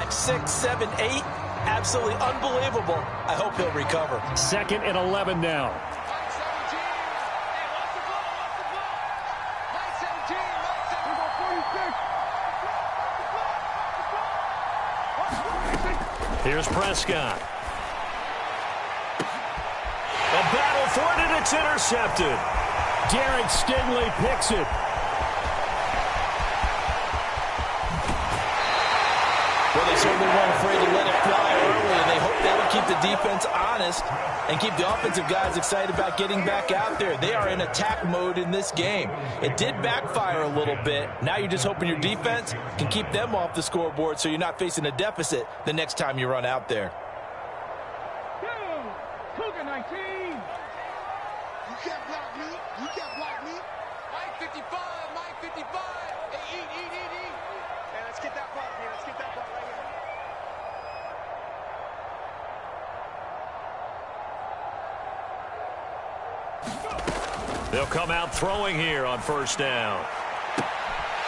pick 6, 7, 8. Absolutely unbelievable. I hope he'll recover. 2nd and 11 now. Here's Prescott. A battle for it, and it's intercepted. Derek Stingley picks it. Well, they certainly weren't afraid to let it fly early, and they hope that'll keep the defense honest and keep the offensive guys excited about getting back out there. They are in attack mode in this game. It did backfire a little bit. Now you're just hoping your defense can keep them off the scoreboard so you're not facing a deficit the next time you run out there. Cougar 19. You can't block me. You can't block me. Mike 55. Mike 55. Hey, eat. Hey, let's get that ball here. Let's get that ball right here. They'll come out throwing here on 1st down.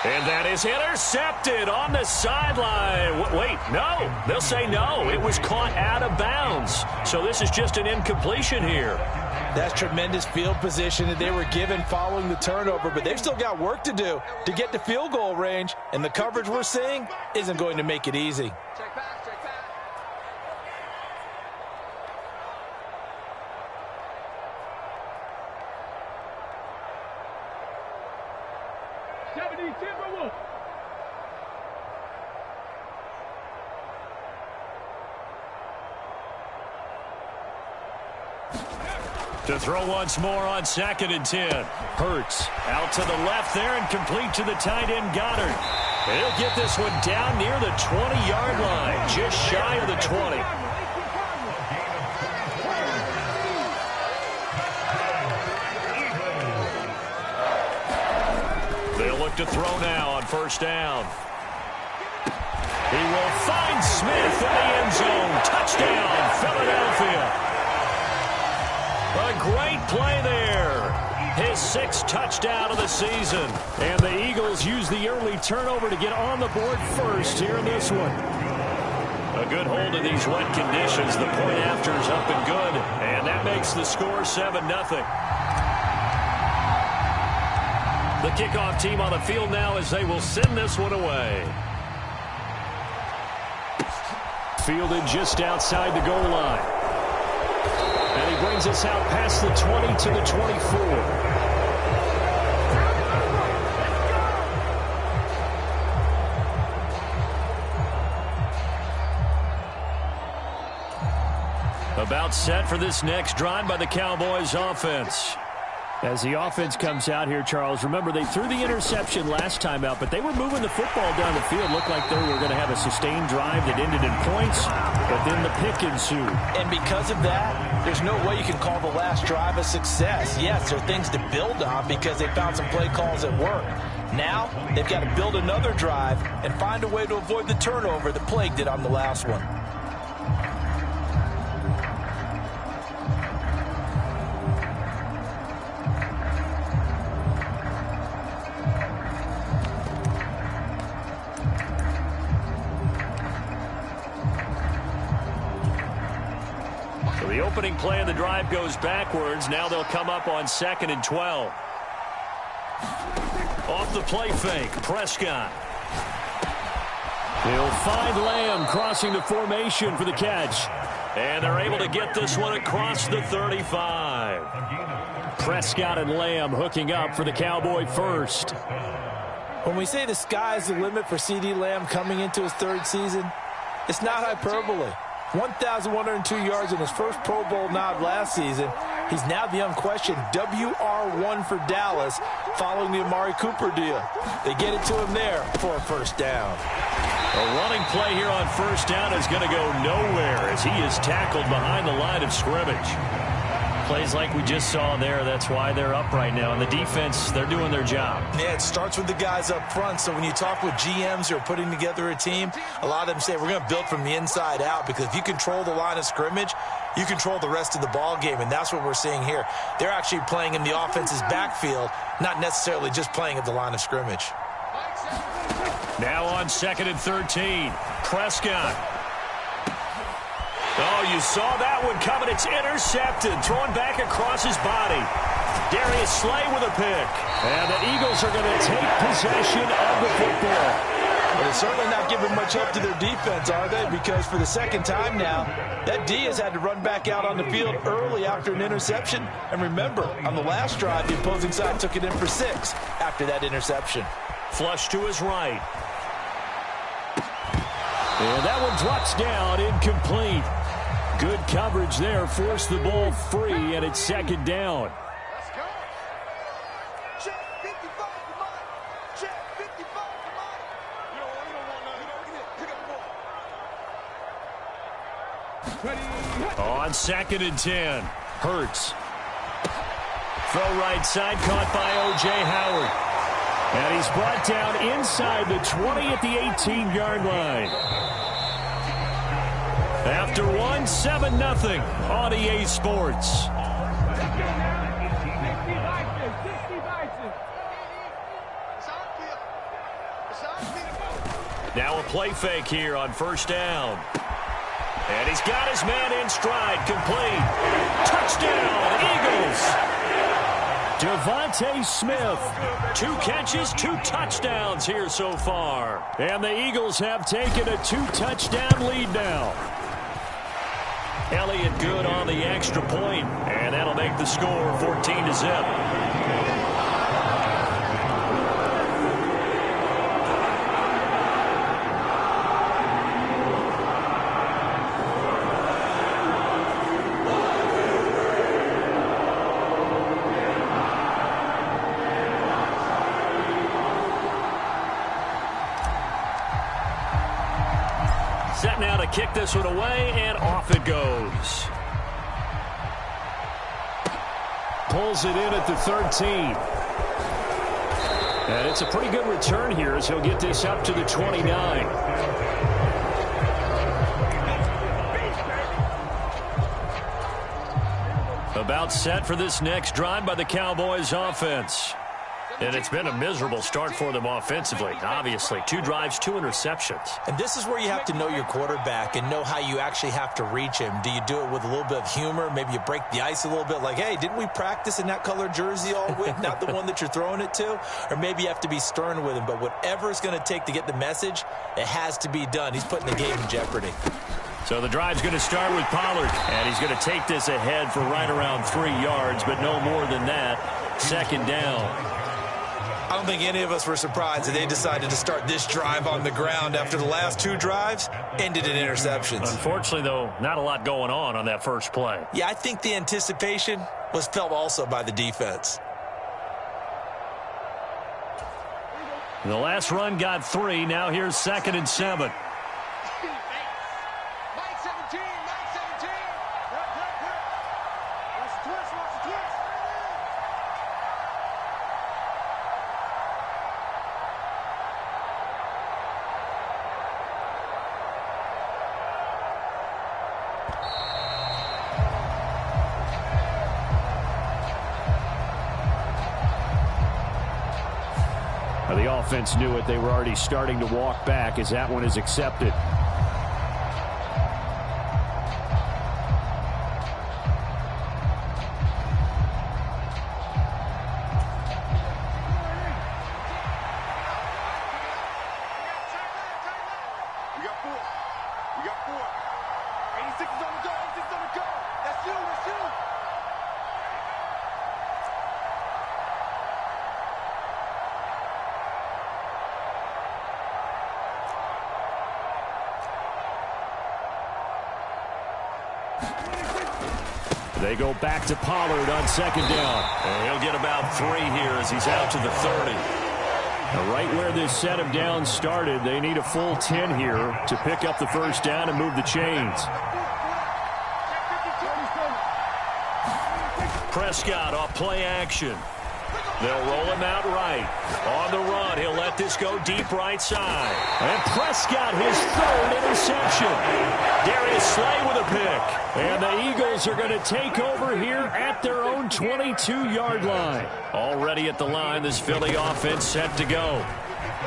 And that is intercepted on the sideline. Wait, no. They'll say no. It was caught out of bounds. So this is just an incompletion here. That's tremendous field position that they were given following the turnover, but they've still got work to do to get to field goal range, and the coverage we're seeing isn't going to make it easy. Check back, check back. To throw once more on 2nd and 10. Hurts out to the left there and complete to the tight end Goddard. He'll get this one down near the 20-yard line, just shy of the 20. They'll look to throw now on 1st down. He will find Smith in the end zone. Touchdown, Philadelphia. A great play there. His 6th touchdown of the season. And the Eagles use the early turnover to get on the board first here in this one. A good hold of these wet conditions. The point after is up and good. And that makes the score 7-0. The kickoff team on the field now as they will send this one away. Fielded just outside the goal line. And he brings us out past the 20 to the 24. About set for this next drive by the Cowboys offense. As the offense comes out here, Charles, remember they threw the interception last time out, but they were moving the football down the field. Looked like they were going to have a sustained drive that ended in points, but then the pick ensued. And because of that, there's no way you can call the last drive a success. Yes, there are things to build on because they found some play calls that work. Now, they've got to build another drive and find a way to avoid the turnover that plagued it on the last one. The opening play of the drive goes backwards. Now they'll come up on 2nd and 12. Off the play fake, Prescott. He'll find Lamb crossing the formation for the catch. And they're able to get this one across the 35. Prescott and Lamb hooking up for the Cowboy first. When we say the sky's the limit for C.D. Lamb coming into his 3rd season, it's not hyperbole. 1,102 yards in his first Pro Bowl nod last season. He's now the unquestioned WR1 for Dallas following the Amari Cooper deal. They get it to him there for a 1st down. A running play here on 1st down is going to go nowhere as he is tackled behind the line of scrimmage. Plays like we just saw there, that's why they're up right now. And the defense, they're doing their job. Yeah, it starts with the guys up front. So when you talk with GMs who are putting together a team, a lot of them say we're going to build from the inside out, because if you control the line of scrimmage, you control the rest of the ball game, and that's what we're seeing here. They're actually playing in the offense's backfield, not necessarily just playing at the line of scrimmage. Now on 2nd and 13. Prescott. Oh, you saw that one coming. It's intercepted. Throwing back across his body. Darius Slay with a pick. And the Eagles are going to take possession of the football. Well, they're certainly not giving much help to their defense, are they? Because for the second time now, that D has had to run back out on the field early after an interception. And remember, on the last drive, the opposing side took it in for 6 after that interception. Flush to his right. And that one drops down, incomplete. Good coverage there, forced the ball free, and it's 2nd down. Let's go. Check 55 to Mike. Check 55 to Mike. You don't want none. Pick up the ball. On 2nd and 10, Hurts. Throw right side, caught by O.J. Howard. And he's brought down inside the 20 at the 18-yard line. After one, 7-0 on EA Sports. Now a play fake here on 1st down. And he's got his man in stride, complete. Touchdown, Eagles. Devontae Smith, 2 catches, 2 touchdowns here so far. And the Eagles have taken a 2-touchdown lead now. Elliott good on the extra point, and that'll make the score 14-0. Set now to kick this one away, and off it goes. Pulls it in at the 13. And it's a pretty good return here as he'll get this up to the 29. About set for this next drive by the Cowboys offense. And it's been a miserable start for them offensively. Obviously, 2 drives, 2 interceptions. And this is where you have to know your quarterback and know how you actually have to reach him. Do you do it with a little bit of humor? Maybe you break the ice a little bit like, hey, didn't we practice in that color jersey all week? Not the one that you're throwing it to? Or maybe you have to be stern with him. But whatever it's going to take to get the message, it has to be done. He's putting the game in jeopardy. So the drive's going to start with Pollard. And he's going to take this ahead for right around 3 yards, but no more than that. 2nd down. I don't think any of us were surprised that they decided to start this drive on the ground after the last 2 drives ended in interceptions. Unfortunately, though, not a lot going on that first play. Yeah, I think the anticipation was felt also by the defense. The last run got 3. Now here's 2nd and 7. The offense knew it. They were already starting to walk back as that one is accepted. We got 4. We got 4. 86 is on the go. 86 is on the go. That's you. That's you. They go back to Pollard on 2nd down. And he'll get about 3 here as he's out to the 30. Now, right where this set of downs started, they need a full 10 here to pick up the 1st down and move the chains. Prescott off play action. They'll roll him out right. On the run, he'll let this go deep right side. And Prescott, his 3rd interception. Darius Slay with a pick. And the Eagles are going to take over here at their own 22-yard line. Already at the line, this Philly offense set to go.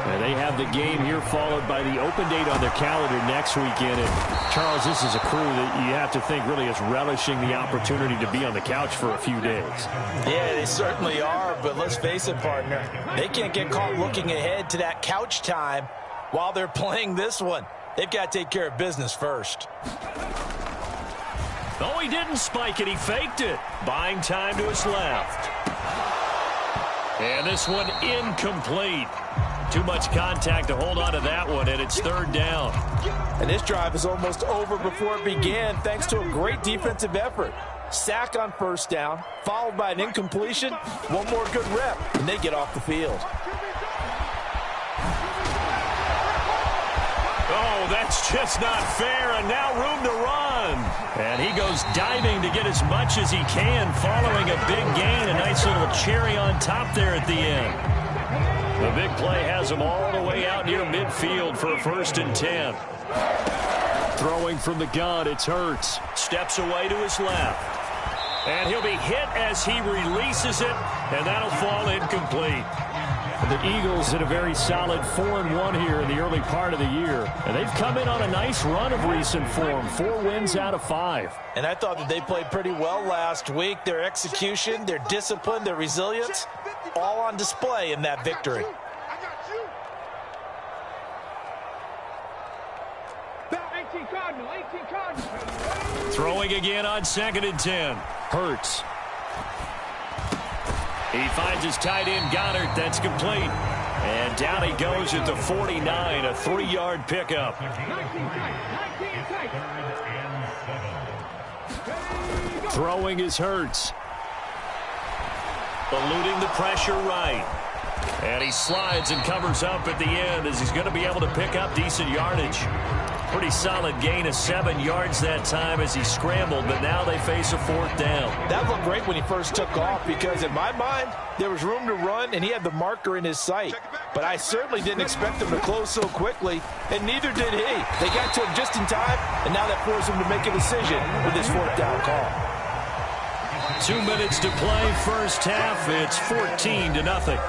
And they have the game here followed by the open date on their calendar next weekend. And Charles, this is a crew that you have to think really is relishing the opportunity to be on the couch for a few days. Yeah, they certainly are, but let's face it, partner. They can't get caught looking ahead to that couch time while they're playing this one. They've got to take care of business first. Oh, he didn't spike it. He faked it. Buying time to his left. And this one incomplete. Too much contact to hold on to that one, and it's third down. And this drive is almost over before it began thanks to a great defensive effort. Sack on first down, followed by an incompletion. One more good rep, and they get off the field. Oh, that's just not fair, and now room to run. And he goes diving to get as much as he can following a big gain. A nice little cherry on top there at the end. The big play has him all the way out near midfield for a 1st and 10. Throwing from the gun, it's Hurts. Steps away to his left. And he'll be hit as he releases it, and that'll fall incomplete. The Eagles in a very solid 4-1 here in the early part of the year. And they've come in on a nice run of recent form. 4 wins out of 5. And I thought that they played pretty well last week. Their execution, their discipline, their resilience, all on display in that victory. Throwing again on 2nd and 10. Hurts. He finds his tight end, Goddard. That's complete. And down he goes at the 49, a 3-yard pickup. Throwing is Hurts. Eluding the pressure right. And he slides and covers up at the end as he's going to be able to pick up decent yardage. Pretty solid gain of 7 yards that time as he scrambled, but now they face a 4th down. That looked great when he first took off because in my mind, there was room to run and he had the marker in his sight. But I certainly didn't expect him to close so quickly, and neither did he. They got to him just in time, and now that forced him to make a decision with his 4th down call. 2 minutes to play, first half. It's 14-0.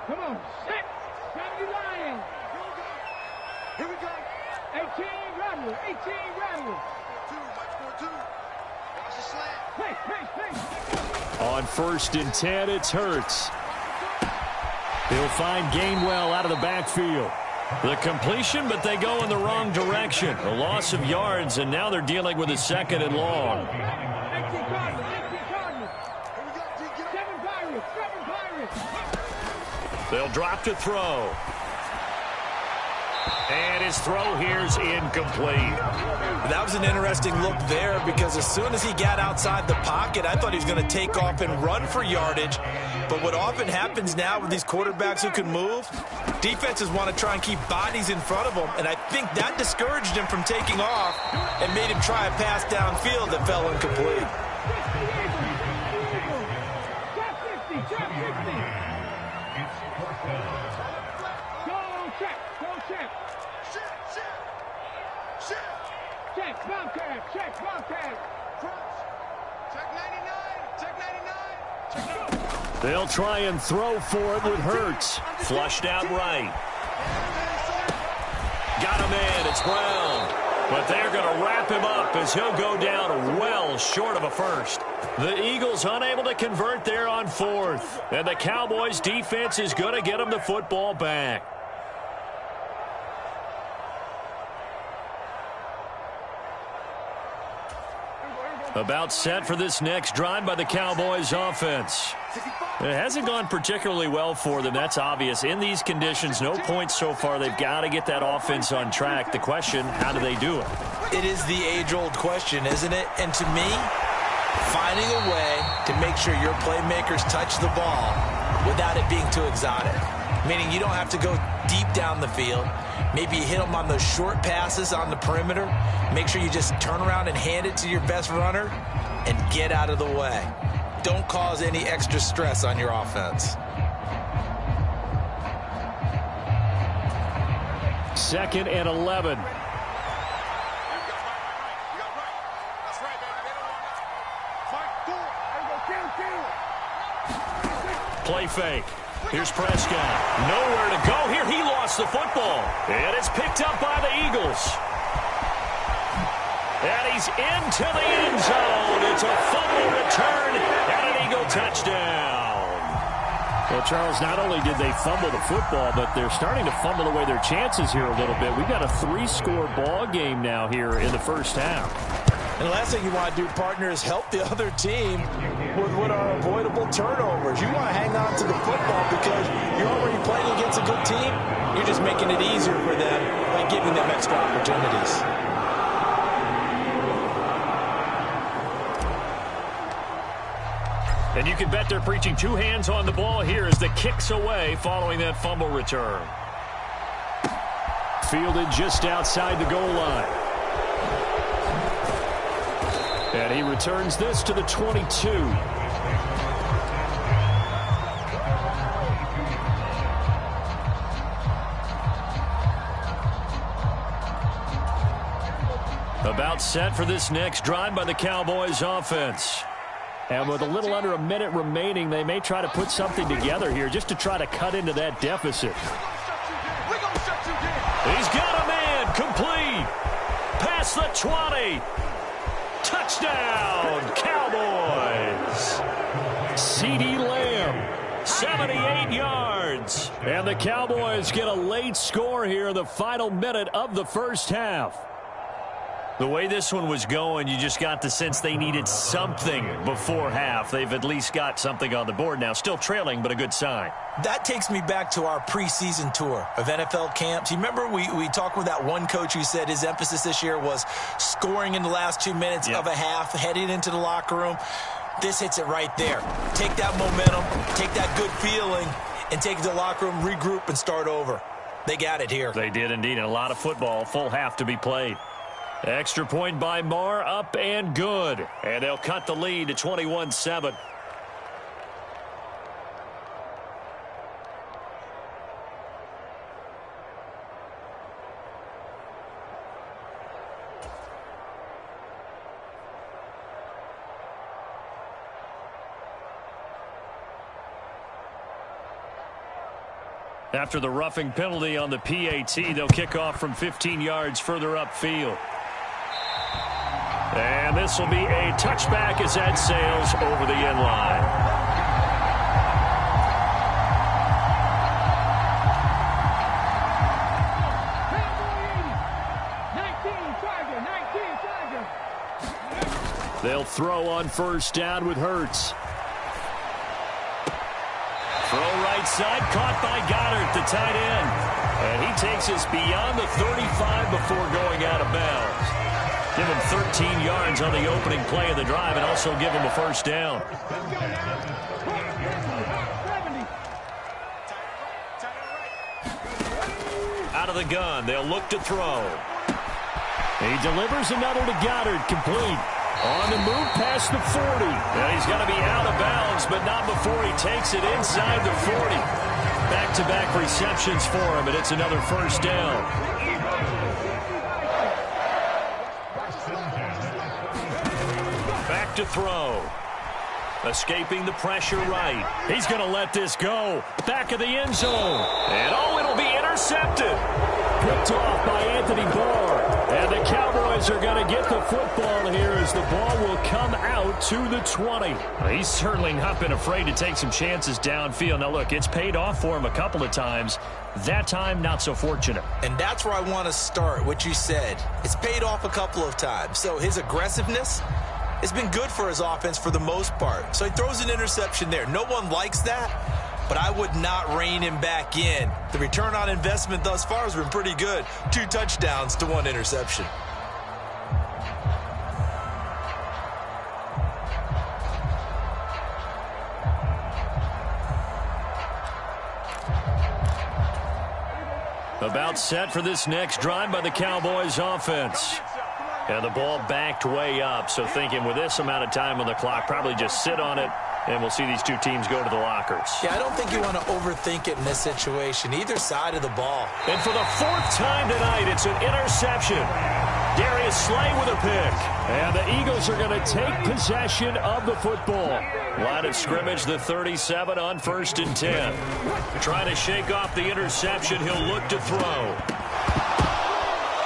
Come on, set, Saturday Lion. Here we go. 18 Rattler, 18 Rattler. 4-2, watch the slant. Hey. On 1st and 10, it's Hurts. He'll find Gainwell out of the backfield. The completion, but they go in the wrong direction. A loss of yards, and now they're dealing with a 2nd and long. 18 Cardinals, 18 Cardinals. Here we go, G, get up. 7 Pirates. They'll drop to throw. And his throw here's incomplete. That was an interesting look there because as soon as he got outside the pocket, I thought he was going to take off and run for yardage. But what often happens now with these quarterbacks who can move, defenses want to try and keep bodies in front of them, and I think that discouraged him from taking off and made him try a pass downfield that fell incomplete. Check, Bobcat. Check 99. Check 99. They'll try and throw for it with Hurts. Flushed out right. Got him in. It's Brown. But they're going to wrap him up as he'll go down well short of a first. The Eagles unable to convert there on 4th. And the Cowboys defense is going to get them the football back. About set for this next drive by the Cowboys offense. It hasn't gone particularly well for them. That's obvious. In these conditions, no points so far. They've got to get that offense on track. The question, how do they do it? It is the age-old question, isn't it? And to me, finding a way to make sure your playmakers touch the ball without it being too exotic. Meaning you don't have to go deep down the field. Maybe you hit them on those short passes on the perimeter. Make sure you just turn around and hand it to your best runner and get out of the way. Don't cause any extra stress on your offense. 2nd and 11. Play fake. Here's Prescott. Nowhere to go here. He lost the football. And it's picked up by the Eagles. And he's into the end zone. It's a fumble return and an Eagle touchdown. Well, Charles, not only did they fumble the football, but they're starting to fumble away their chances here a little bit. We've got a 3-score ball game now here in the first half. And the last thing you want to do, partner, is help the other team with what are avoidable turnovers. You want to hang on to the football because you're already playing against a good team. You're just making it easier for them by giving them extra opportunities. And you can bet they're preaching 2 hands on the ball here as the kick's away following that fumble return. Fielded just outside the goal line. And he returns this to the 22. About set for this next drive by the Cowboys offense. And with a little under a minute remaining, they may try to put something together here just to try to cut into that deficit. He's got a man complete. Past the 20. Touchdown, Cowboys. CeeDee Lamb, 78 yards. And the Cowboys get a late score here in the final minute of the first half. The way this one was going, you just got the sense they needed something before half. They've at least got something on the board now. Still trailing, but a good sign. That takes me back to our preseason tour of NFL camps. You remember we talked with that one coach who said his emphasis this year was scoring in the last 2 minutes of a half, heading into the locker room. This hits it right there. Take that momentum, take that good feeling, and take it to the locker room, regroup, and start over. They got it here. They did indeed, and a lot of football, full half to be played. Extra point by Marr, up and good. And they'll cut the lead to 21-7. After the roughing penalty on the PAT, they'll kick off from 15 yards further upfield. And this will be a touchback as that sails over the end line. They'll throw on first down with Hurts. Throw right side, caught by Goddard, the tight end. And he takes us beyond the 35 before going out of bounds. Give him 13 yards on the opening play of the drive and also give him a first down. Out of the gun, they'll look to throw. He delivers another to Goddard, complete. On the move past the 40. And he's going to be out of bounds, but not before he takes it inside the 40. Back-to-back receptions for him, and it's another first down. Back to throw. Escaping the pressure right. He's going to let this go. Back of the end zone. And it'll be intercepted. Picked off by Anthony Barr. And the Cowboys are going to get the football here as the ball will come out to the 20. He's certainly not been afraid to take some chances downfield. Now, look, it's paid off for him a couple of times. That time, not so fortunate. And that's where I want to start, what you said. It's paid off a couple of times. So his aggressiveness, it's been good for his offense for the most part. So he throws an interception there. No one likes that, but I would not rein him back in. The return on investment thus far has been pretty good. 2 touchdowns to 1 interception. About set for this next drive by the Cowboys offense. And the ball backed way up, so thinking with this amount of time on the clock, probably just sit on it And we'll see these two teams go to the lockers. Yeah, I don't think you want to overthink it in this situation, either side of the ball. And for the fourth time tonight, it's an interception. Darius Slay with a pick. And the Eagles are going to take possession of the football. Line of scrimmage, the 37 on 1st and 10. Trying to shake off the interception. He'll look to throw.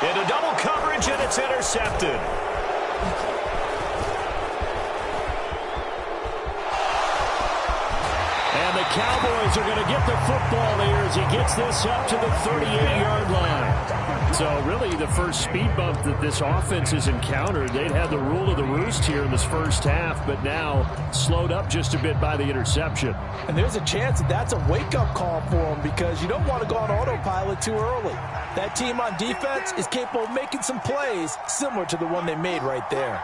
Into double coverage, and it's intercepted. And the Cowboys are going to get the football here as he gets this up to the 38-yard line. So really the first speed bump that this offense has encountered, they'd had the rule of the roost here in this first half, but now slowed up just a bit by the interception. And there's a chance that that's a wake-up call for them because you don't want to go on autopilot too early. That team on defense is capable of making some plays similar to the one they made right there.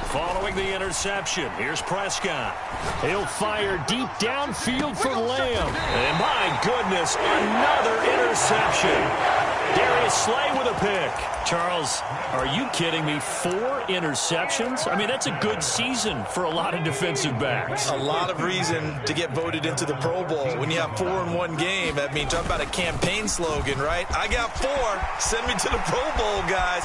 Following the interception, here's Prescott. He'll fire deep downfield for Lamb. And my goodness, another interception. Darius Slay with a pick. Charles, are you kidding me? 4 interceptions? I mean, that's a good season for a lot of defensive backs. A lot of reason to get voted into the Pro Bowl. When you have 4 in one game, that means talk about a campaign slogan, right? I got 4. Send me to the Pro Bowl, guys.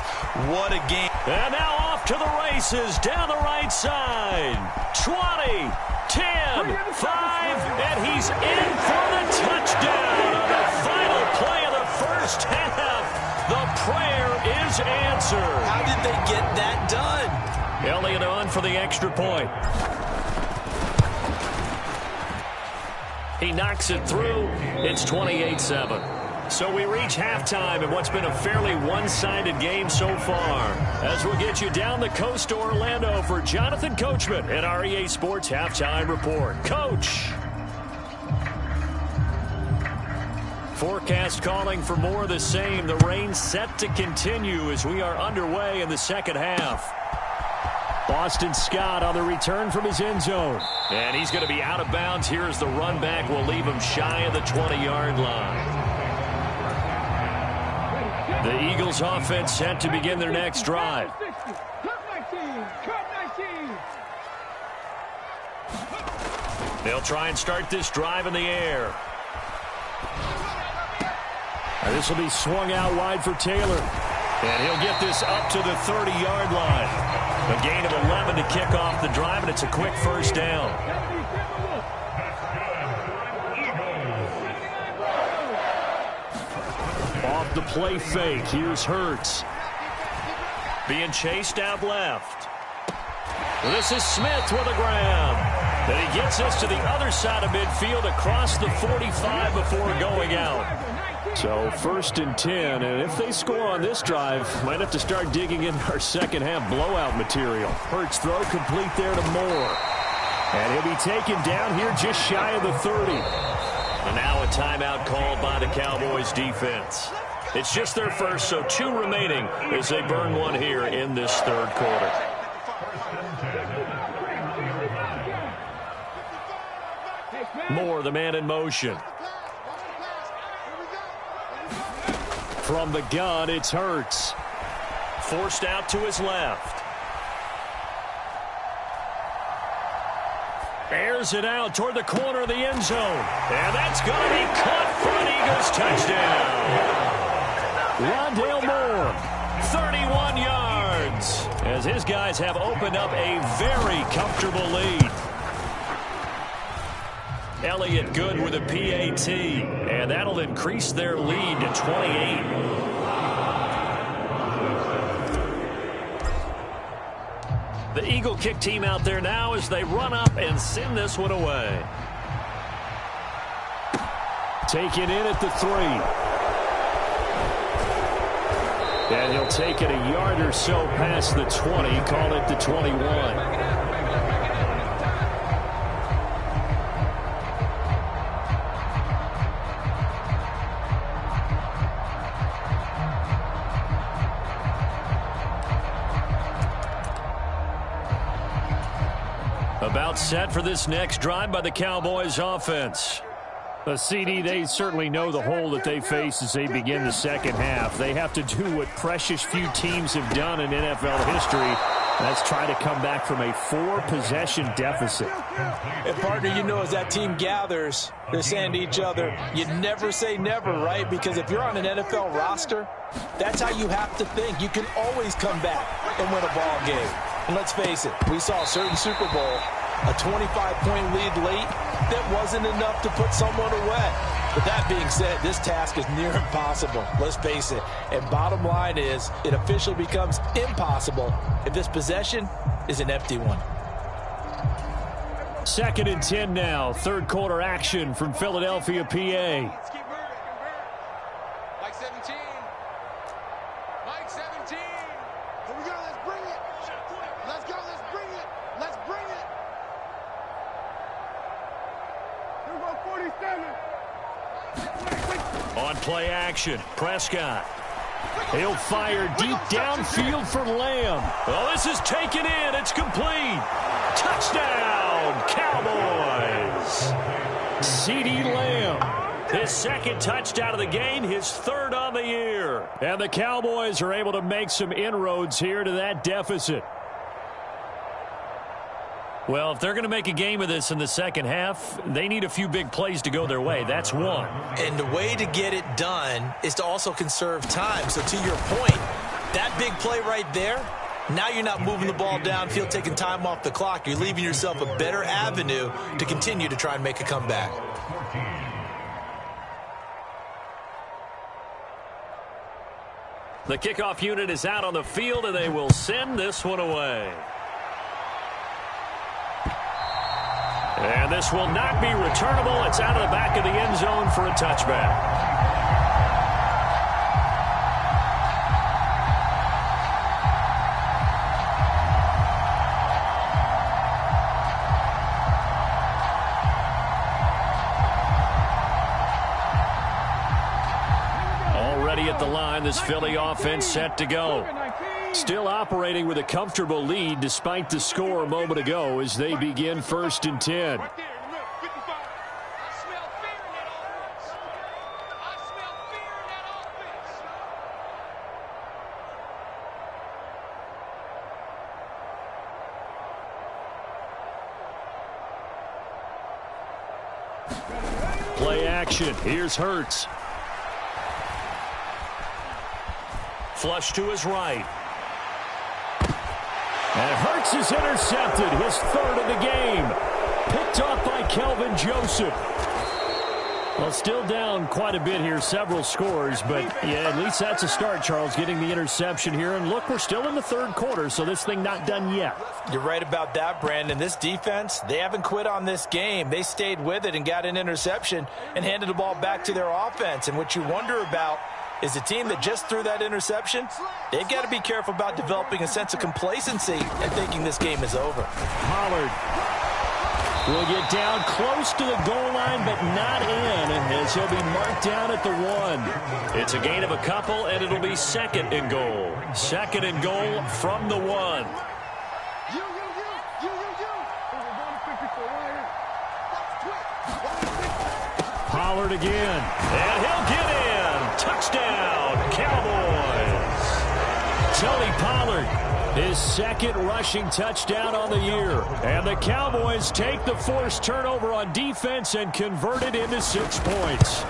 What a game. And now off to the races down the right side. 20, 10, 5, and he's in for the touchdown on the final play of the first half. The prayer is answered. How did they get that done? Elliott on for the extra point. He knocks it through. It's 28-7. So we reach halftime in what's been a fairly one-sided game so far. As we'll get you down the coast to Orlando for Jonathan Coachman at our EA Sports Halftime Report. Coach. Forecast calling for more of the same. The rain set to continue as we are underway in the second half. Boston Scott on the return from his end zone. And he's going to be out of bounds here as the run back will leave him shy of the 20-yard line. The Eagles offense set to begin their next drive. They'll try and start this drive in the air. And this will be swung out wide for Taylor. And he'll get this up to the 30-yard line. A gain of 11 to kick off the drive, and it's a quick first down. Off the play fake, here's Hurts. Being chased out left. This is Smith with a grab. And he gets us to the other side of midfield across the 45 before going out. So 1st and 10, and if they score on this drive, might have to start digging in our second half blowout material. Hurts throw complete there to Moore. And he'll be taken down here just shy of the 30. And now a timeout called by the Cowboys defense. It's just their first, so 2 remaining as they burn one here in this third quarter. Moore, the man in motion. From the gun, it's Hurts. Forced out to his left. Airs it out toward the corner of the end zone. And that's going to be caught for an Eagles touchdown. Rondale Moore, 31 yards. As his guys have opened up a very comfortable lead. Elliott good with a PAT, and that'll increase their lead to 28. The Eagle kick team out there now as they run up and send this one away. Taken in at the 3. And he'll take it a yard or so past the 20, call it the 21. About set for this next drive by the Cowboys offense. A CD, they certainly know the hole that they face as they begin the second half. They have to do what precious few teams have done in NFL history, Let's try to come back from a 4-possession deficit. And partner, you know, as that team gathers, they're saying to each other, you never say never, right? Because if you're on an NFL roster, that's how you have to think. You can always come back and win a ball game. And let's face it, we saw a certain Super Bowl, a 25-point lead late, that wasn't enough to put someone away. But that being said, this task is near impossible. Let's face it. And bottom line is, it officially becomes impossible if this possession is an empty one. 2nd and 10 now. Third quarter action from Philadelphia, PA. Let's keep moving. Mike 17. Mike 17. Here we go. Let's bring it. Let's go. Let's bring it. Let's bring it. Here we go, 47. On play action, Prescott. He'll fire deep downfield for Lamb. Oh, this is taken in. It's complete. Touchdown, Cowboys. CeeDee Lamb. His 2nd touchdown of the game, his 3rd on the year. And the Cowboys are able to make some inroads here to that deficit. Well, if they're going to make a game of this in the second half, they need a few big plays to go their way. That's one. And the way to get it done is to also conserve time. So to your point, that big play right there, now you're not moving the ball downfield, taking time off the clock. You're leaving yourself a better avenue to continue to try and make a comeback. The kickoff unit is out on the field, and they will send this one away. And this will not be returnable. It's out of the back of the end zone for a touchback. Already at the line, this Philly offense set to go. Still operating with a comfortable lead despite the score a moment ago as they begin 1st and 10. Play action. Here's Hurts. Flush to his right. And Hurts is intercepted, his 3rd of the game. Picked off by Kelvin Joseph. Well, still down quite a bit here, several scores, but yeah, at least that's a start, Charles, getting the interception here. And look, we're still in the 3rd quarter, so this thing not done yet. You're right about that, Brandon. This defense, they haven't quit on this game. They stayed with it and got an interception and handed the ball back to their offense. And what you wonder about is a team that just threw that interception, they've got to be careful about developing a sense of complacency and thinking this game is over. Pollard will get down close to the goal line, but not in, as he'll be marked down at the 1. It's a gain of a couple, and it'll be 2nd and goal. 2nd and goal from the 1. Pollard again, and he'll get in. Touchdown, Cowboys. Tony Pollard, his 2nd rushing touchdown on the year. And the Cowboys take the forced turnover on defense and convert it into 6 points.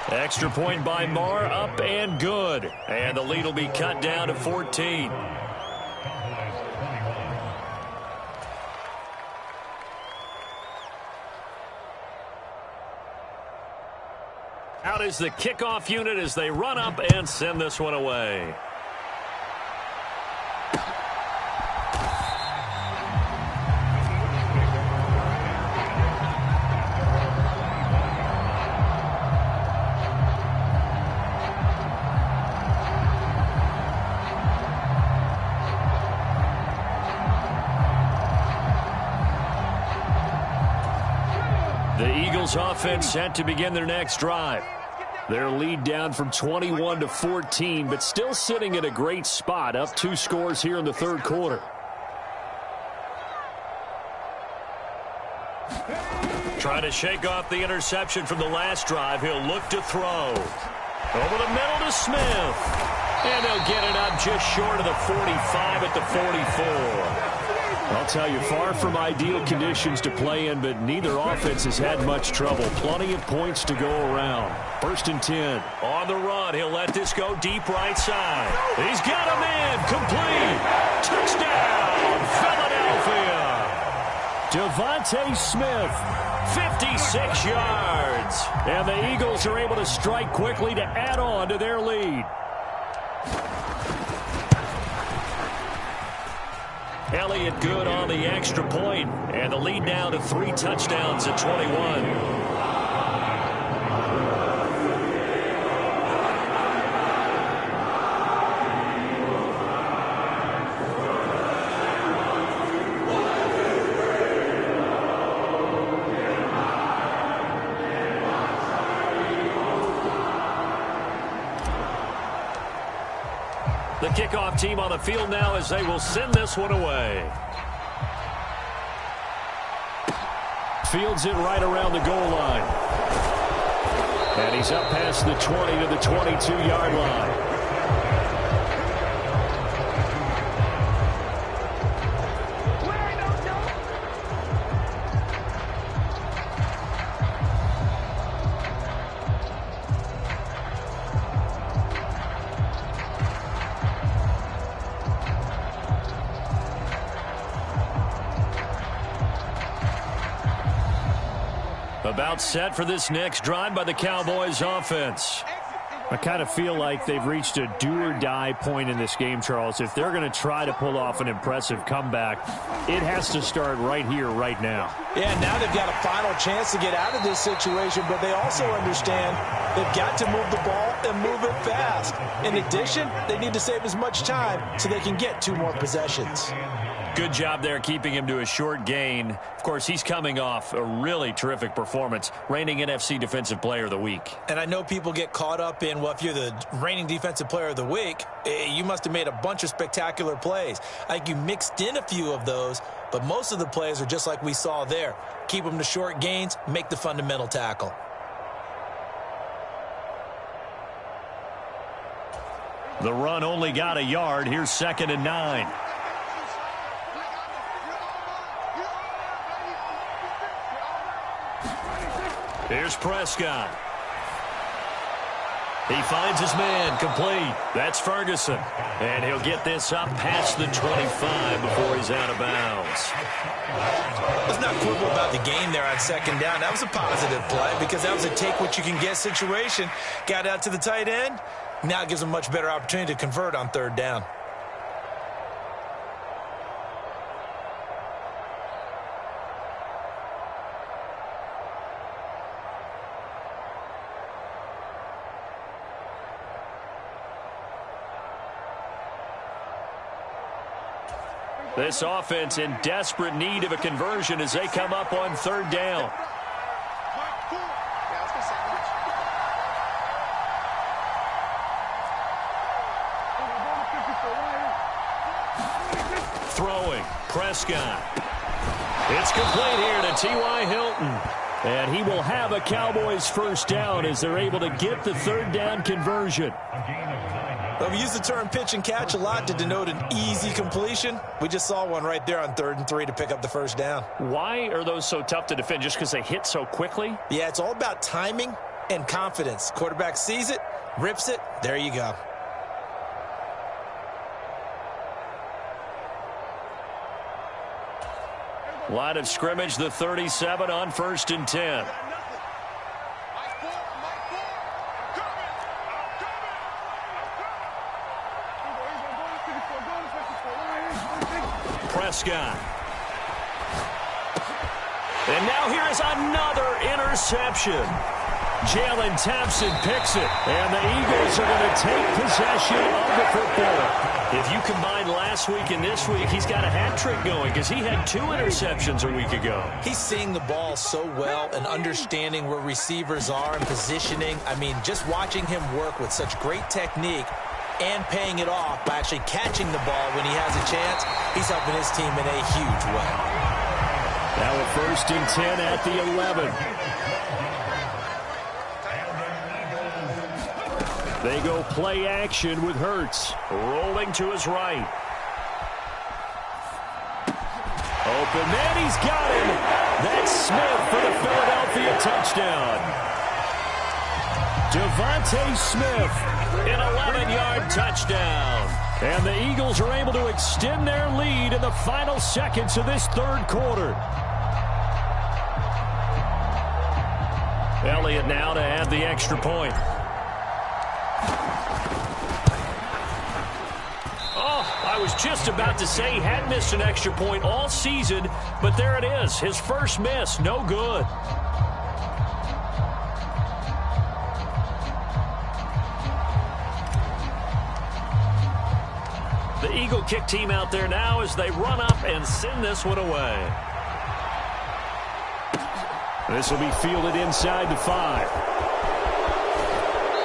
Extra point by Marr, up and good. And the lead will be cut down to 14. Out is the kickoff unit as they run up and send this one away. The Eagles offense set to begin their next drive. Their lead down from 21 to 14, but still sitting at a great spot, up 2 scores here in the 3rd quarter. Trying to shake off the interception from the last drive. He'll look to throw. Over the middle to Smith. And they'll get it up just short of the 45 at the 44. I'll tell you, far from ideal conditions to play in, but neither offense has had much trouble. Plenty of points to go around. 1st and 10. On the run, he'll let this go deep right side. He's got him in, complete. Touchdown, Philadelphia. Devontae Smith, 56 yards. And the Eagles are able to strike quickly to add on to their lead. Elliott good on the extra point, and the lead now to 3 touchdowns at 21. The kickoff team on the field now as they will send this one away. Fields it right around the goal line. And he's up past the 20 to the 22-yard line. About set for this next drive by the Cowboys offense. I kind of feel like they've reached a do-or-die point in this game, Charles. If they're going to try to pull off an impressive comeback, it has to start right here, right now. Yeah, now they've got a final chance to get out of this situation, but they also understand they've got to move the ball and move it fast. In addition, they need to save as much time so they can get 2 more possessions. Good job there keeping him to a short gain. Of course, he's coming off a really terrific performance, reigning NFC Defensive Player of the Week. And I know people get caught up in, well, if you're the reigning Defensive Player of the Week, you must have made a bunch of spectacular plays. I think you mixed in a few of those, but most of the plays are just like we saw there. Keep them to short gains, make the fundamental tackle. The run only got a yard. Here's 2nd and 9. Here's Prescott. He finds his man, complete. That's Ferguson. And he'll get this up past the 25 before he's out of bounds. Let's not quibble about the gain there on 2nd down. That was a positive play because that was a take-what-you-can-get situation. Got out to the tight end. Now it gives him a much better opportunity to convert on 3rd down. This offense in desperate need of a conversion as they come up on 3rd down. Throwing, Prescott. It's complete here to T.Y. Hilton. And he will have a Cowboys 1st down as they're able to get the 3rd down conversion. Well, we use the term pitch and catch a lot to denote an easy completion. We just saw one right there on 3rd and 3 to pick up the 1st down. Why are those so tough to defend? Just because they hit so quickly? Yeah, it's all about timing and confidence. Quarterback sees it, rips it, there you go. Line of scrimmage, the 37 on 1st and 10. Prescott. And now here is another interception. Jalen Thompson picks it, and the Eagles are going to take possession of the football. If you combine last week and this week, he's got a hat trick going because he had 2 interceptions a week ago. He's seeing the ball so well and understanding where receivers are and positioning. I mean, just watching him work with such great technique and paying it off by actually catching the ball when he has a chance, he's helping his team in a huge way. Now a 1st and 10 at the 11. They go play action with Hurts. Rolling to his right. Open man, he's got him. That's Smith for the Philadelphia touchdown. Devontae Smith, an 11-yard touchdown. And the Eagles are able to extend their lead in the final seconds of this third quarter. Elliott now to add the extra point. I was just about to say he hadn't missed an extra point all season, but there it is. His first miss, no good. The Eagle kick team out there now as they run up and send this one away. This will be fielded inside the 5.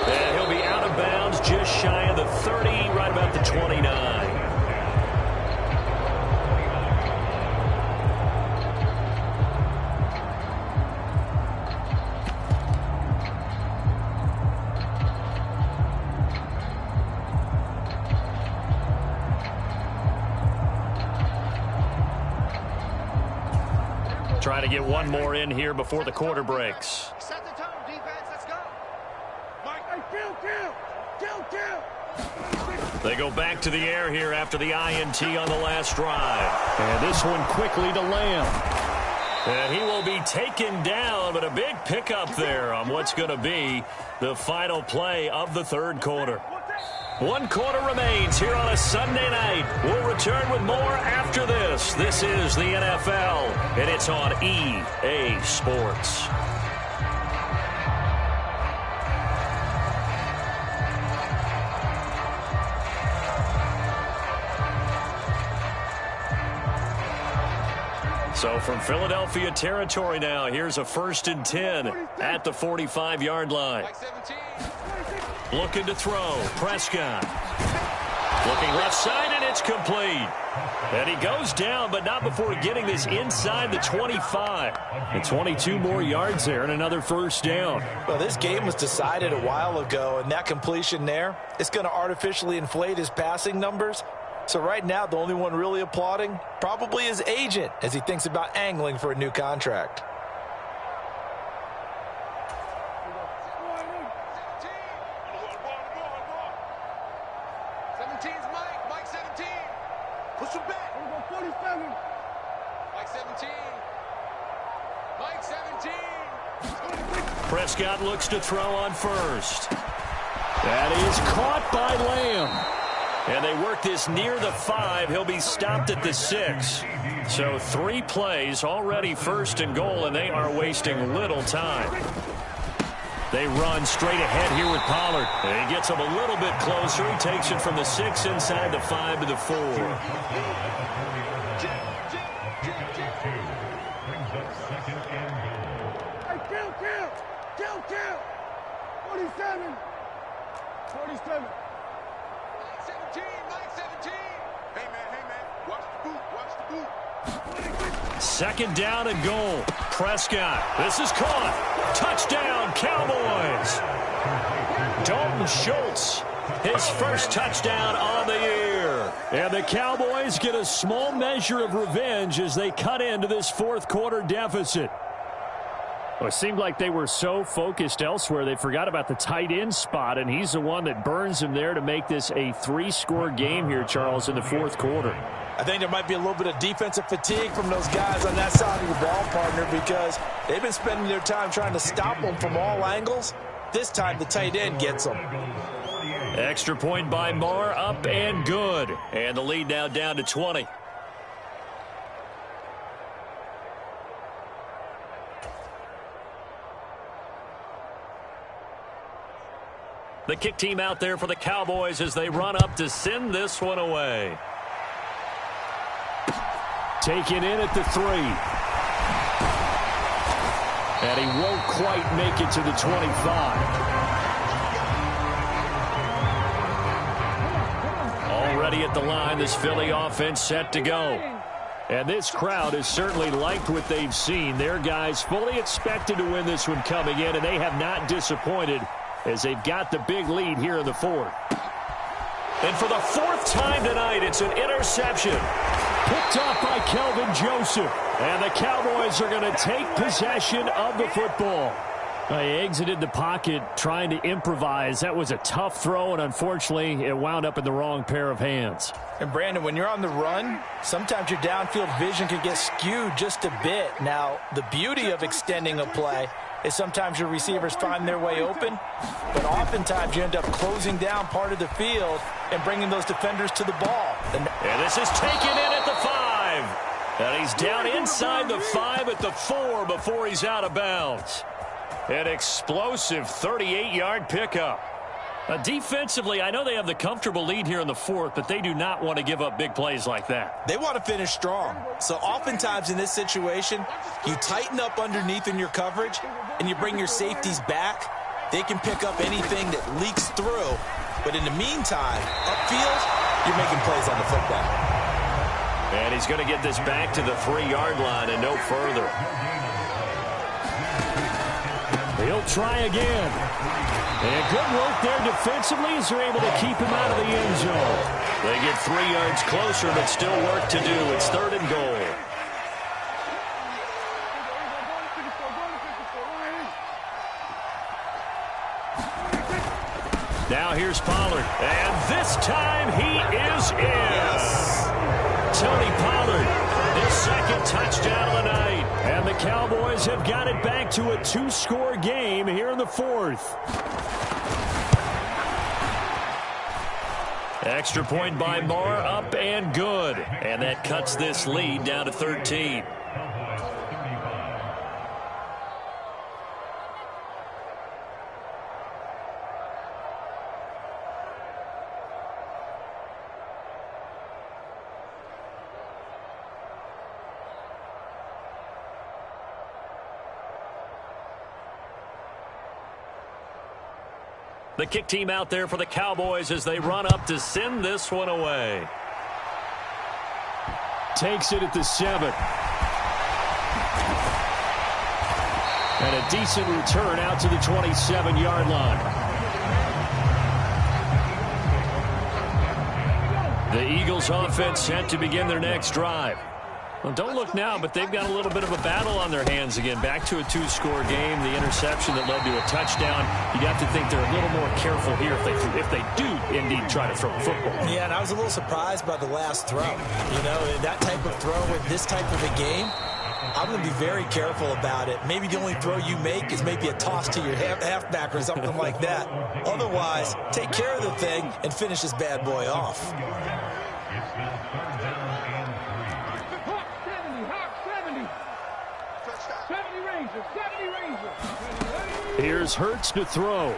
And he'll be out of bounds just shy of the 30, right about the 29. Trying to get one more in here before the quarter breaks. Set the tone, defense. Let's go. Mike, kill. They go back to the air here after the INT on the last drive. And this one quickly to Lamb. And he will be taken down, but a big pickup there on what's going to be the final play of the third quarter. 1 quarter remains here on a Sunday night. We'll return with more after this. This is the NFL, and it's on EA Sports. So from Philadelphia territory now, here's a 1st and 10 at the 45-yard line. Looking to throw. Prescott. Looking left side, and it's complete. And he goes down, but not before getting this inside the 25. And 22 more yards there and another first down. Well, this game was decided a while ago, and that completion there is going to artificially inflate his passing numbers. So right now, the only one really applauding probably his agent as he thinks about angling for a new contract. Push him back. 47. Mike 17. Mike 17. Prescott looks to throw on first. That is caught by Lamb. And they work this near the 5. He'll be stopped at the 6. So 3 plays already 1st and goal, and they are wasting little time. They run straight ahead here with Pollard. And he gets him a little bit closer. He takes it from the 6 inside the 5 to the 4. Kill. 47. 47. 17, Mike 17. Hey, man. Watch the boot. 2nd down and goal. Prescott. This is caught. Touchdown, Cowboys. Dalton Schultz, his first touchdown on the year. And the Cowboys get a small measure of revenge as they cut into this 4th quarter deficit. Well, it seemed like they were so focused elsewhere, they forgot about the tight end spot, and he's the one that burns him there to make this a 3-score game here, Charles, in the 4th quarter. I think there might be a little bit of defensive fatigue from those guys on that side of your ball, partner, because they've been spending their time trying to stop them from all angles. This time, the tight end gets them. Extra point by Moore, up and good. And the lead now down to 20. The kick team out there for the Cowboys as they run up to send this one away. Taken in at the 3. And he won't quite make it to the 25. Already at the line, this Philly offense set to go. And this crowd has certainly liked what they've seen. Their guys fully expected to win this one coming in, and they have not disappointed as they've got the big lead here in the fourth. And for the fourth time tonight, it's an interception. Picked off by Kelvin Joseph. And the Cowboys are going to take possession of the football. He exited the pocket trying to improvise. That was a tough throw, and unfortunately, it wound up in the wrong pair of hands. And, Brandon, when you're on the run, sometimes your downfield vision can get skewed just a bit. Now, the beauty of extending a play is sometimes your receivers find their way open, but oftentimes you end up closing down part of the field and bringing those defenders to the ball. And this is taken in at the 5. And he's down inside the 5 at the 4 before he's out of bounds. An explosive 38-yard pickup. Defensively, I know they have the comfortable lead here in the fourth, but they do not want to give up big plays like that. They want to finish strong. So oftentimes in this situation, you tighten up underneath in your coverage and you bring your safeties back. They can pick up anything that leaks through. But in the meantime, upfield, you're making plays on the football. And he's going to get this back to the 3-yard line and no further. He'll try again. And good work there defensively as they're able to keep him out of the end zone. They get 3 yards closer, but still work to do. It's 3rd and goal. Now here's Pollard. And this time he is in. Yes. Tony Pollard, his second touchdown of the night. And the Cowboys have got it back to a 2-score game here in the fourth. Extra point by Moore, up and good. And that cuts this lead down to 13. The kick team out there for the Cowboys as they run up to send this one away. Takes it at the 7. And a decent return out to the 27-yard line. The Eagles offense set to begin their next drive. Well, don't look now, but they've got a little bit of a battle on their hands again. Back to a 2-score game. The interception that led to a touchdown. You'd have to think they're a little more careful here if they do indeed try to throw a football. Yeah, and I was a little surprised by the last throw. You know, that type of throw with this type of a game, I'm going to be very careful about it. Maybe the only throw you make is maybe a toss to your halfback or something like that. Otherwise, take care of the thing and finish this bad boy off. Here's Hurts to throw.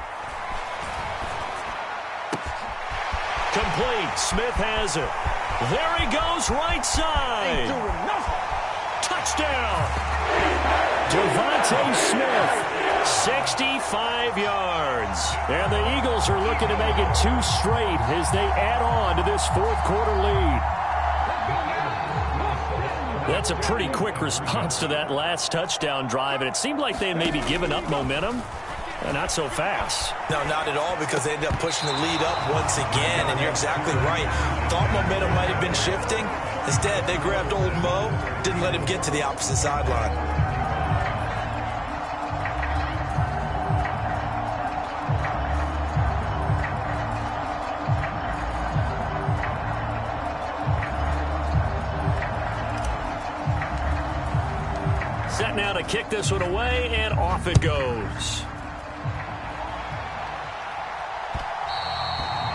Complete. Smith has it. There he goes, right side. Touchdown. Devontae Smith, 65 yards. And the Eagles are looking to make it 2 straight as they add on to this fourth-quarter lead. That's a pretty quick response to that last touchdown drive, and it seemed like they had maybe given up momentum. Not so fast. No, not at all, because they ended up pushing the lead up once again, and you're exactly right. Thought momentum might have been shifting. Instead, they grabbed old Mo, didn't let him get to the opposite sideline. Set now to kick this one away, and off it goes.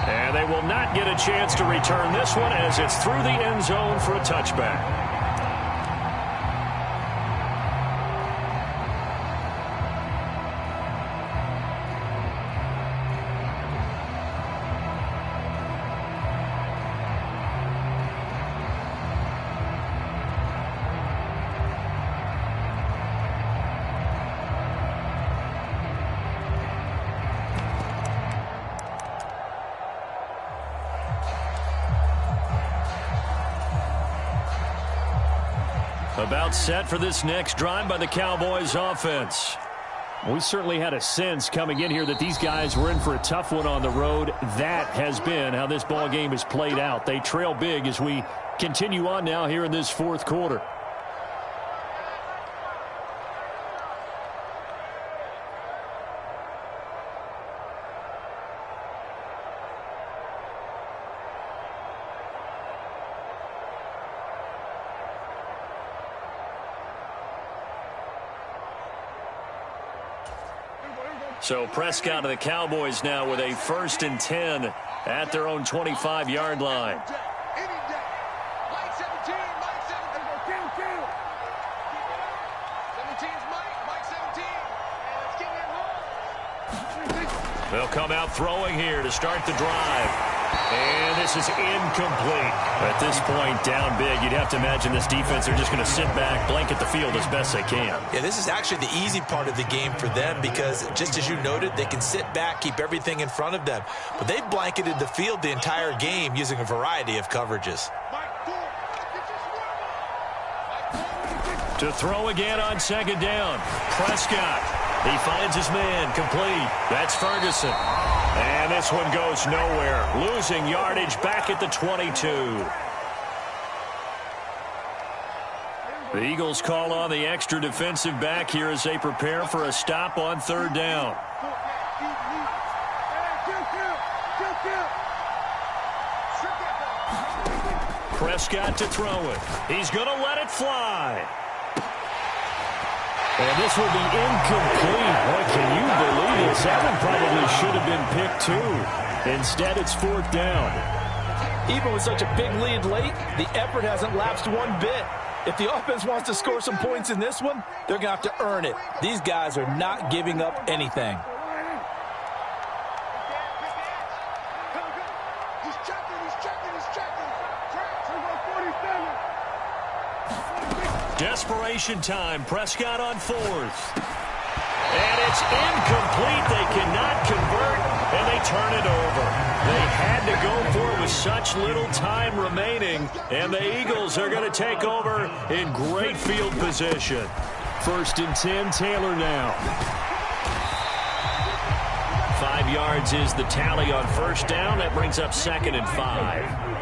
And they will not get a chance to return this one as it's through the end zone for a touchback. About set for this next drive by the Cowboys offense. We certainly had a sense coming in here that these guys were in for a tough one on the road. That has been how this ball game has played out. They trail big as we continue on now here in this fourth quarter. So Prescott of the Cowboys now with a 1st and 10 at their own 25-yard line. They'll come out throwing here to start the drive. And this is incomplete. At this point, down big, you'd have to imagine this defense are just going to sit back, blanket the field as best they can. Yeah, this is actually the easy part of the game for them because, just as you noted, they can sit back, keep everything in front of them. But they've blanketed the field the entire game using a variety of coverages. To throw again on 2nd down. Prescott. He finds his man complete. That's Ferguson. And this one goes nowhere. Losing yardage back at the 22. The Eagles call on the extra defensive back here as they prepare for a stop on 3rd down. Prescott to throw it. He's going to let it fly. And this will be incomplete. Boy, can you believe this? That one probably should have been picked too. Instead, it's 4th down. Even with such a big lead late, the effort hasn't lapsed one bit. If the offense wants to score some points in this one, they're going to have to earn it. These guys are not giving up anything. Desperation time. Prescott on 4th. And it's incomplete. They cannot convert, and they turn it over. They had to go for it with such little time remaining, and the Eagles are going to take over in great field position. 1st and 10, Taylor now. 5 yards is the tally on 1st down. That brings up 2nd and 5.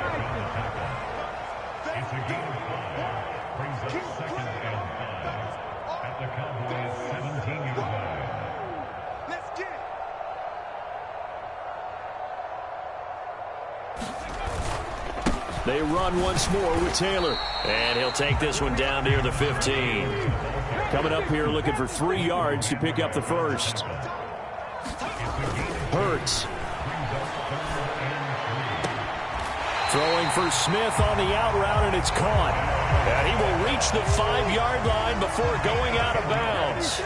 They run once more with Taylor. And he'll take this one down near the 15. Coming up here looking for 3 yards to pick up the 1st. Hurts. Throwing for Smith on the out route, and it's caught. And he will reach the 5-yard line before going out of bounds.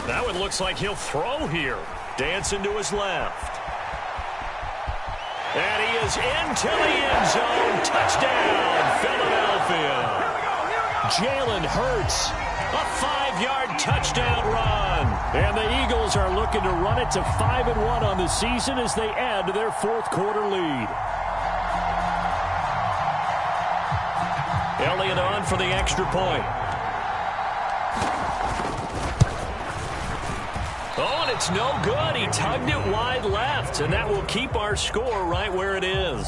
That one looks like he'll throw here. Dancing to his left. And he is into the end zone. Touchdown, Philadelphia. Jalen Hurts, a 5-yard touchdown run. And the Eagles are looking to run it to 5-1 on the season as they add to their 4th quarter lead. Elliott on for the extra point. Oh, and it's no good. He tugged it wide left, and that will keep our score right where it is.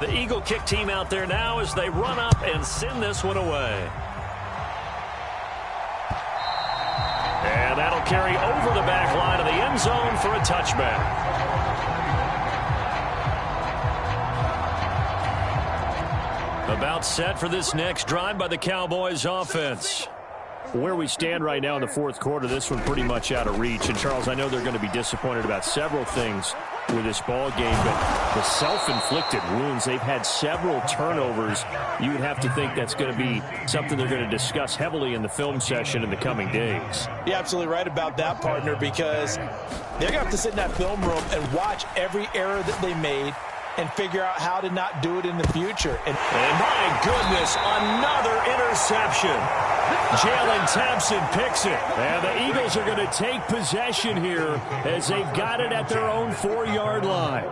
The Eagle kick team out there now as they run up and send this one away. And that'll carry over the back line of the end zone for a touchback. About set for this next drive by the Cowboys offense. Where we stand right now in the 4th quarter, this one pretty much out of reach. And, Charles, I know they're going to be disappointed about several things with this ball game, but the self-inflicted wounds, they've had several turnovers. You would have to think that's going to be something they're going to discuss heavily in the film session in the coming days. You're absolutely right about that, partner, because they're going to have to sit in that film room and watch every error that they made and figure out how to not do it in the future. And my goodness, another interception. Jalen Thompson picks it. And the Eagles are going to take possession here as they've got it at their own 4-yard line.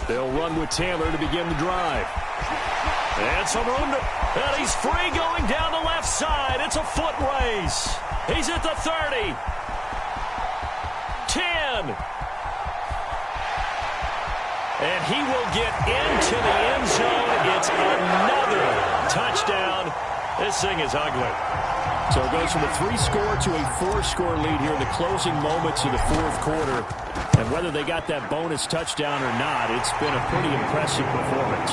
They'll run with Taylor to begin the drive. And some room and he's free going down the left side. It's a foot race. He's at the 30. 10. And he will get into the end zone. It's another touchdown. This thing is ugly. So it goes from a 3-score to a 4-score lead here in the closing moments of the fourth quarter. And whether they got that bonus touchdown or not, it's been a pretty impressive performance.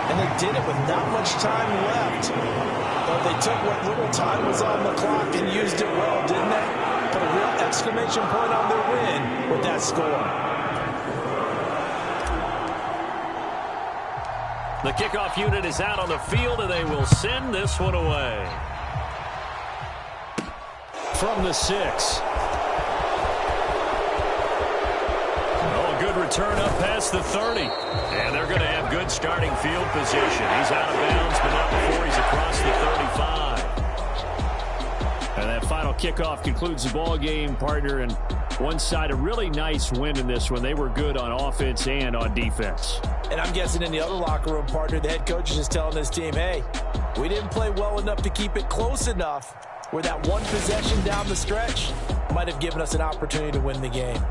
And they did it with not much time left. But they took what little time was on the clock and used it well, didn't they? Put a real exclamation point on their win with that score. The kickoff unit is out on the field, and they will send this one away. From the 6. Oh, good return up past the 30. And they're going to have good starting field position. He's out of bounds, but not before he's across the 35. And that final kickoff concludes the ball game, partner. And one side, a really nice win in this one. They were good on offense and on defense. And I'm guessing in the other locker room, partner, the head coach is just telling this team, hey, we didn't play well enough to keep it close enough where that one possession down the stretch might have given us an opportunity to win the game.